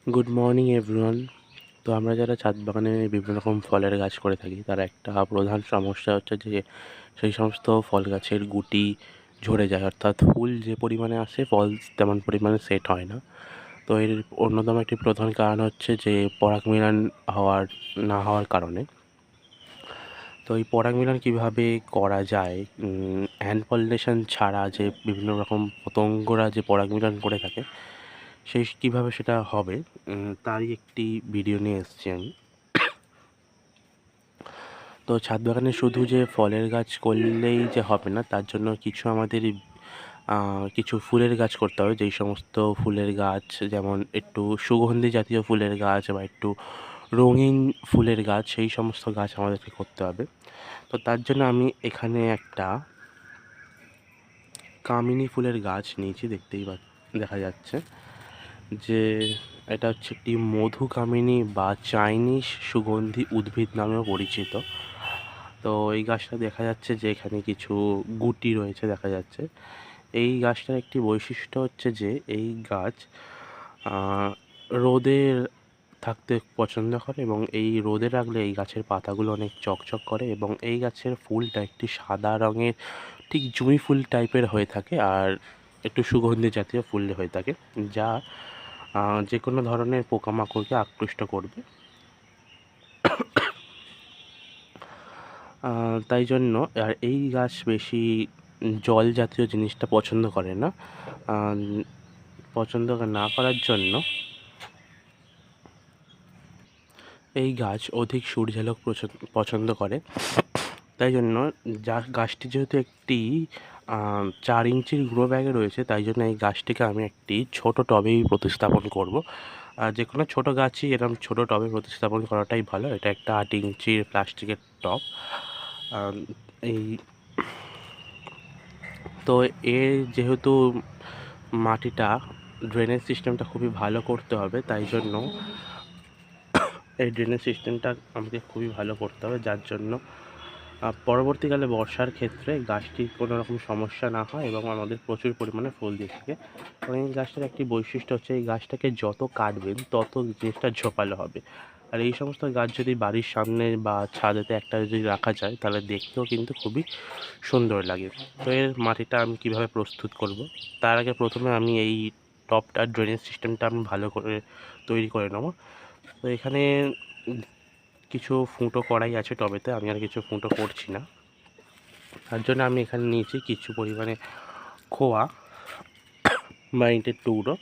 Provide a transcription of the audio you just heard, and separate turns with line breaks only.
Good morning everyone. তো আমরা যারা ছাদ বাগানে বিভিন্ন রকম ফলের গাছ করে থাকি তার একটা প্রধান সমস্যা হচ্ছে যে সেই সমস্ত ফল গাছের গুটি ঝরে যায়, অর্থাৎ ফুল যে পরিমাণে আসে ফল তেমন পরিমাণে সেট হয় না। তো এর অন্যতম একটি প্রধান কারণ হচ্ছে যে পরাগ মিলন না হওয়ার কারণে। তো এই পরাগ মিলন কীভাবে করা যায়, হ্যান্ড পলিনেশন ছাড়া যে বিভিন্ন রকম পতঙ্গরা যে পরাগ মিলন করে থাকে সেই কীভাবে সেটা হবে, তারই একটি ভিডিও নিয়ে এসেছি আমি। তো ছাদ বাগানে শুধু যে ফলের গাছ করলেই যে হবে না, তার জন্য কিছু আমাদের কিছু ফুলের গাছ করতে হবে। যেই সমস্ত ফুলের গাছ যেমন একটু সুগন্ধি জাতীয় ফুলের গাছ বা একটু রঙিন ফুলের গাছ, সেই সমস্ত গাছ আমাদেরকে করতে হবে। তো তার জন্য আমি এখানে একটা কামিনী ফুলের গাছ নিয়েছি, দেখা যাচ্ছে যে এটা হচ্ছে একটি মধু কামিনী বা চাইনিজ সুগন্ধি উদ্ভিদ নামেও পরিচিত। তো এই গাছটা দেখা যাচ্ছে যে এখানে কিছু গুটি রয়েছে দেখা যাচ্ছে। এই গাছটার একটি বৈশিষ্ট্য হচ্ছে যে এই গাছ রোদে থাকতে পছন্দ করে এবং এই রোদে রাখলে এই গাছের পাতাগুলো অনেক চকচক করে এবং এই গাছের ফুলটা একটি সাদা রঙের, ঠিক জুঁই ফুল টাইপের হয়ে থাকে আর একটু সুগন্ধি জাতীয় ফুল হয়ে থাকে, যা যে কোনো ধরনের পোকামাকড়কে আকৃষ্ট করবে। তাই জন্য আর এই গাছ বেশি জল জাতীয় জিনিসটা পছন্দ করে না। পছন্দ না করার জন্য এই গাছ অধিক সূর্যালোক পছন্দ করে। তাই জন্য গাছটি যেহেতু একটি 4 ইঞ্চির গ্রো ব্যাগে রয়েছে, তাই জন্য এই গাছটিকে আমি একটি ছোট টবেই প্রতিস্থাপন করব। যে কোনো ছোটো গাছই এরকম ছোটো টবে প্রতিস্থাপন করাটাই ভালো। এটা একটা 8 ইঞ্চির প্লাস্টিকের টব। এই তো যেহেতু মাটিটা ড্রেনেজ সিস্টেমটা খুবই ভালো করতে হবে, তাই জন্য এই ড্রেনেজ সিস্টেমটা আমাকে খুবই ভালো করতে হবে, যার জন্য পরবর্তীকালে বর্ষার ক্ষেত্রে গাছটির কোনো রকম সমস্যা না হয় এবং আমাদের প্রচুর পরিমাণে ফুল দিয়ে থাকে। এবং এই গাছটার একটি বৈশিষ্ট্য হচ্ছে এই গাছটাকে যত কাটবেন তত জিনিসটা ঝোপালো হবে। আর এই সমস্ত গাছ যদি বাড়ির সামনে বা ছাদেতে একটা যদি রাখা যায় তাহলে দেখতেও কিন্তু খুবই সুন্দর লাগে। তো এর মাটিটা আমি কীভাবে প্রস্তুত করব, তার আগে প্রথমে আমি এই টবটার ড্রেনেজ সিস্টেমটা আমি ভালো করে তৈরি করে নেব। তো এখানে কিছু ফুটো করাই আছে টবেতে, আমি আর কিছু ফুটো করছি না। তার জন্য আমি এখানে নিয়েছি কিছু পরিমাণে খোয়া বা ইটের টুকরো।